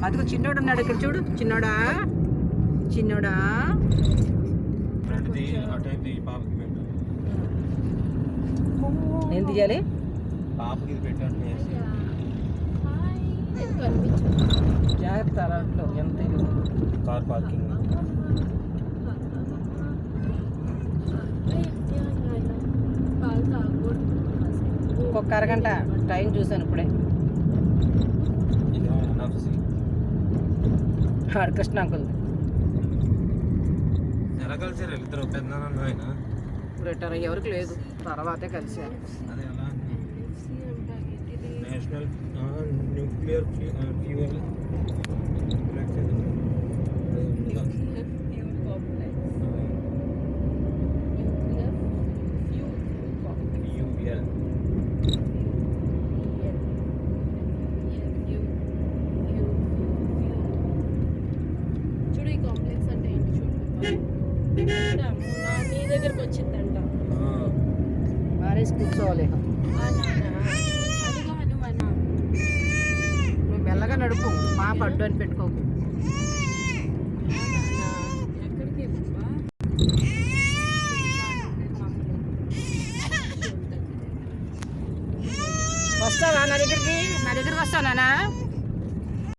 అదిగో చిన్నోడు ఉన్నాడు ఇక్కడ చూడు. చిన్నోడా చిన్నోడా. ఏం తీయాలి? జాగ్రత్త ఎంత కార్ పార్కింగ్. ఇంకొక అరగంట టైం చూసాను ఇప్పుడే. కృష్ణ అంకుల్ ఎలా కలిసారు ఇద్దరు? పెద్ద రిటైర్ ఎవరికి లేదు, తర్వాతే కలిసారు. నేషనల్ న్యూక్లియర్ ఫ్యూయల్ చూడు ఈ కాంప్లెక్స్ అంటే ఏంటి చూడు. నీ దగ్గరకు వచ్చిందంట. మారేసి కూర్చోవాలి. నువ్వు మెల్లగా నడుపు, పాప అడ్డు అని పెట్టుకోకు. వస్తావా నా దగ్గరికి? నా దగ్గరికి వస్తానా?